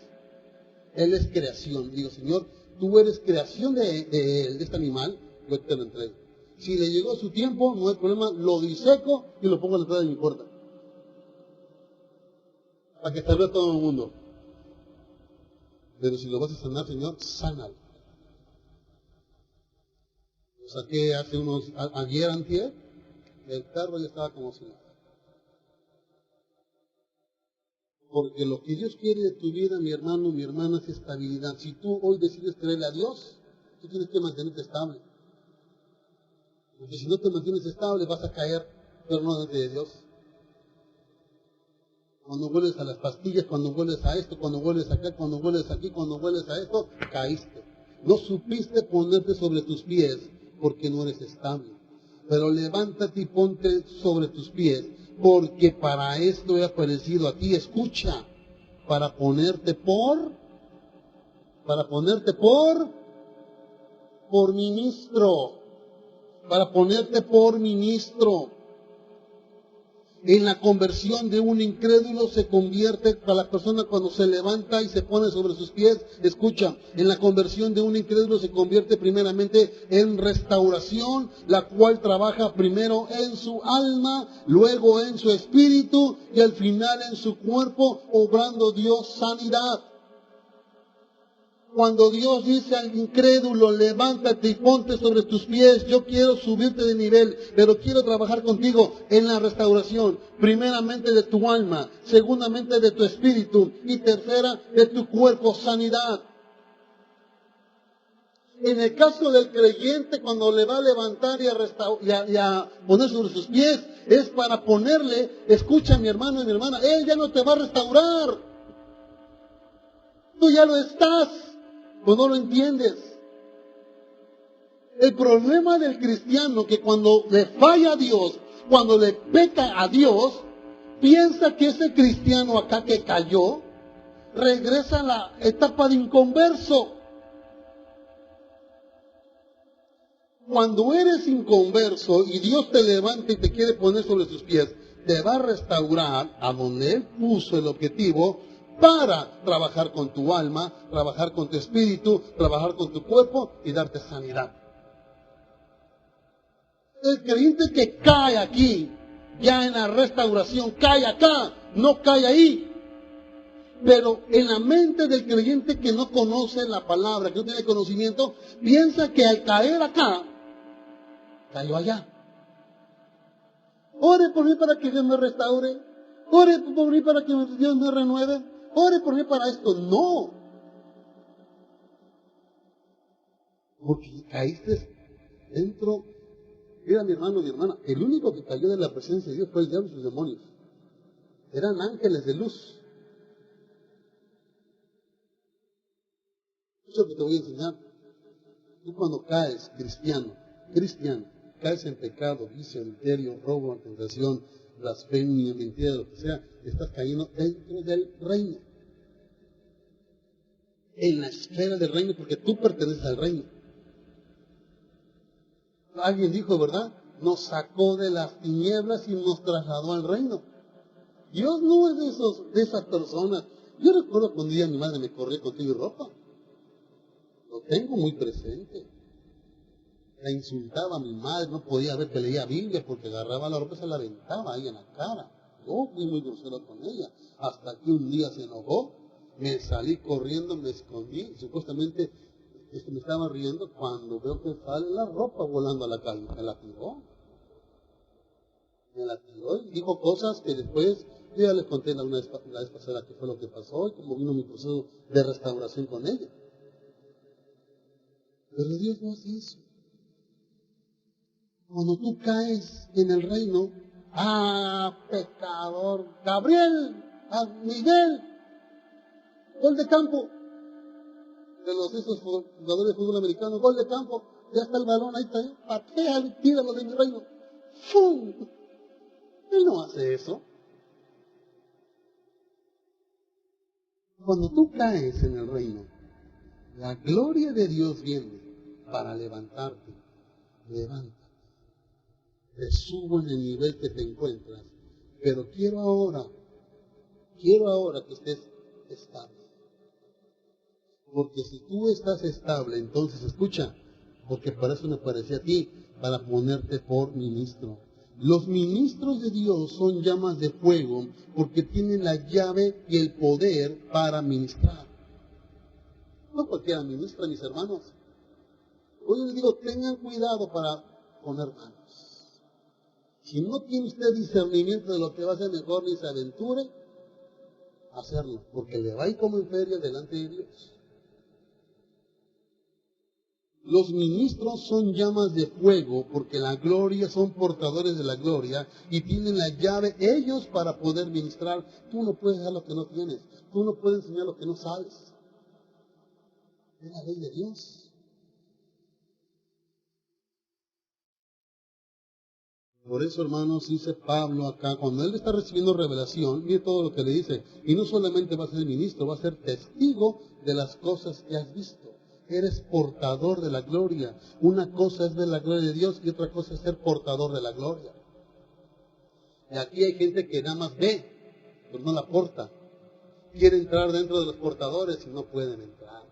Él es creación. Digo, Señor, tú eres creación de él, de este animal, yo te lo entrego. Si le llegó su tiempo, no hay problema, lo diseco y lo pongo a la entrada de mi puerta. Para que se vea todo el mundo. Pero si lo vas a sanar, Señor, sánalo. Lo saqué hace ayer, antier, el perro ya estaba como si nada. Porque lo que Dios quiere de tu vida, mi hermano, mi hermana, es estabilidad. Si tú hoy decides creerle a Dios, tú tienes que mantenerte estable. Porque si no te mantienes estable, vas a caer, pero no delante de Dios. Cuando vuelves a las pastillas, cuando vuelves a esto, cuando vuelves acá, cuando vuelves aquí, cuando vuelves a esto, caíste. No supiste ponerte sobre tus pies porque no eres estable. Pero levántate y ponte sobre tus pies, porque para esto he aparecido a ti. Escucha, para ponerte por ministro, para ponerte por ministro. En la conversión de un incrédulo se convierte, para la persona cuando se levanta y se pone sobre sus pies, escucha, en la conversión de un incrédulo se convierte primeramente en restauración, la cual trabaja primero en su alma, luego en su espíritu y al final en su cuerpo, obrando Dios sanidad. Cuando Dios dice al incrédulo, levántate y ponte sobre tus pies, yo quiero subirte de nivel, pero quiero trabajar contigo en la restauración, primeramente de tu alma, segundamente de tu espíritu y tercera de tu cuerpo, sanidad. En el caso del creyente, cuando le va a levantar y a poner sobre sus pies, es para ponerle, escucha mi hermano y mi hermana, Él ya no te va a restaurar. Tú ya lo estás, pues no lo entiendes. El problema del cristiano que cuando le falla a Dios, cuando le peca a Dios, piensa que ese cristiano acá que cayó, regresa a la etapa de inconverso. Cuando eres inconverso y Dios te levanta y te quiere poner sobre sus pies, te va a restaurar a donde Él puso el objetivo para trabajar con tu alma, trabajar con tu espíritu, trabajar con tu cuerpo y darte sanidad. El creyente que cae aquí, ya en la restauración, cae acá, no cae ahí. Pero en la mente del creyente que no conoce la palabra, que no tiene conocimiento, piensa que al caer acá, cayó allá. Ore por mí para que Dios me restaure. Ore por mí para que Dios me renueve. Ore por mí para esto. No. Porque caíste dentro. Mira mi hermano, mi hermana, el único que cayó de la presencia de Dios fue el diablo y sus demonios. Eran ángeles de luz. Eso es lo que te voy a enseñar. Tú cuando caes, cristiano, caes en pecado, vicio, adulterio, robo, tentación, blasfemia, mentira, lo que sea, estás cayendo dentro del reino. En la esfera del reino, porque tú perteneces al reino. Alguien dijo, ¿verdad? Nos sacó de las tinieblas y nos trasladó al reino. Dios no es de esas personas. Yo recuerdo cuando un día mi madre me corrió con mi ropa. Lo tengo muy presente. La insultaba a mi madre, no podía ver que leía Biblia porque agarraba la ropa y se la aventaba ahí en la cara. Yo fui muy grosero con ella. Hasta que un día se enojó, me salí corriendo, me escondí, supuestamente me estaba riendo cuando veo que sale la ropa volando a la calle. Me la tiró y dijo cosas que después, yo ya les conté la vez pasada qué fue lo que pasó y cómo vino mi proceso de restauración con ella. Pero Dios no hace eso. Cuando tú caes en el reino, pecador, Gabriel, Miguel, gol de campo, de esos jugadores de fútbol americano, gol de campo, ya está el balón, ahí está, patea, tíralo de mi reino. ¡Fum! Él no hace eso. Cuando tú caes en el reino, la gloria de Dios viene para levantarte. Levántate. Te subo en el nivel que te encuentras. Pero quiero ahora que estés estable. Porque si tú estás estable, entonces escucha, porque para eso me parecía a ti, para ponerte por ministro. Los ministros de Dios son llamas de fuego porque tienen la llave y el poder para ministrar. No cualquiera ministra, mis hermanos. Hoy les digo, tengan cuidado para poner manos. Si no tiene usted discernimiento de lo que va a hacer, mejor ni se aventure a hacerlo, porque le va a ir como en feria delante de Dios. Los ministros son llamas de fuego porque la gloria, son portadores de la gloria y tienen la llave ellos para poder ministrar. Tú no puedes dar lo que no tienes. Tú no puedes enseñar lo que no sabes. Es la ley de Dios. Por eso, hermanos, dice Pablo acá, cuando él está recibiendo revelación, mire todo lo que le dice. Y no solamente va a ser ministro, va a ser testigo de las cosas que has visto. Eres portador de la gloria. Una cosa es ver la gloria de Dios y otra cosa es ser portador de la gloria. Y aquí hay gente que nada más ve, pero no la porta. Quiere entrar dentro de los portadores y no pueden entrar.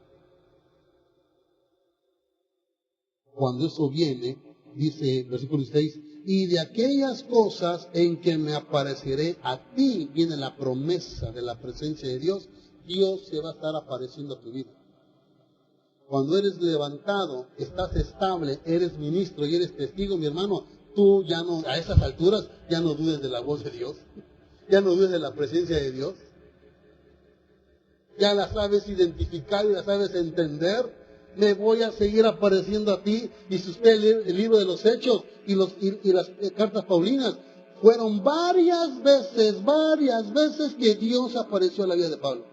Cuando eso viene, dice versículo 16, y de aquellas cosas en que me apareceré a ti, viene la promesa de la presencia de Dios, Dios se va a estar apareciendo a tu vida. Cuando eres levantado, estás estable, eres ministro y eres testigo, mi hermano, tú ya no, a esas alturas, ya no dudes de la voz de Dios, ya no dudes de la presencia de Dios, ya la sabes identificar y la sabes entender, me voy a seguir apareciendo a ti. Y si usted lee el libro de los Hechos y las cartas paulinas, fueron varias veces que Dios apareció en la vida de Pablo.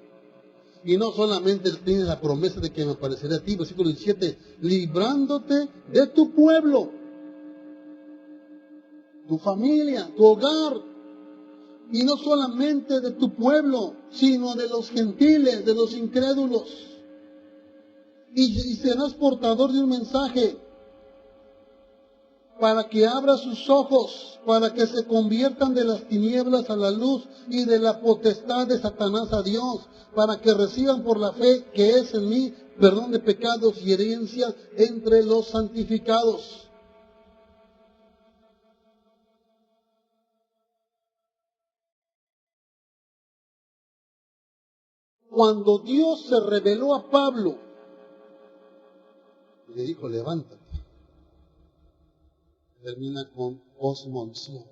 Y no solamente tiene la promesa de que me apareceré a ti, versículo 17, librándote de tu pueblo, tu familia, tu hogar. Y no solamente de tu pueblo, sino de los gentiles, de los incrédulos. Y serás portador de un mensaje para que abra sus ojos, para que se conviertan de las tinieblas a la luz y de la potestad de Satanás a Dios, para que reciban por la fe que es en mí perdón de pecados y herencia entre los santificados. Cuando Dios se reveló a Pablo, le dijo, levántate. Termina con osmonción.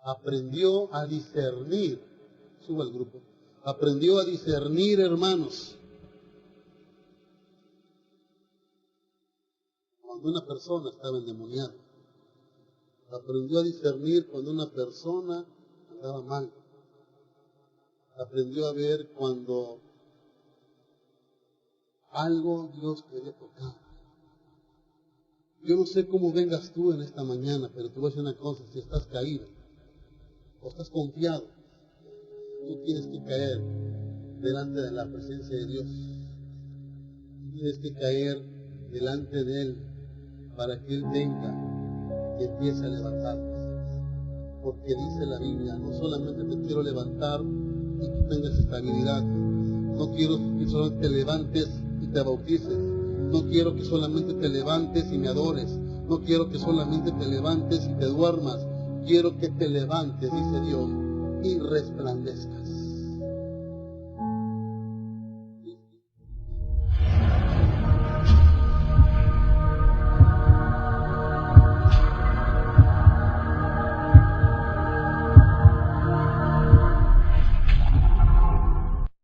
Aprendió a discernir, suba al grupo, aprendió a discernir, hermanos. Cuando una persona estaba endemoniada, aprendió a discernir cuando una persona andaba mal. Aprendió a ver cuando algo Dios quería tocar. Yo no sé cómo vengas tú en esta mañana, pero te voy a decir una cosa, si estás caído o estás confiado, tú tienes que caer delante de la presencia de Dios. Tienes que caer delante de Él para que Él venga y empiece a levantarte. Porque dice la Biblia, no solamente te quiero levantar y que tengas estabilidad, no quiero que solamente te levantes y te bautices, no quiero que solamente te levantes y me adores, no quiero que solamente te levantes y te duermas, quiero que te levantes, dice Dios, y resplandezcas.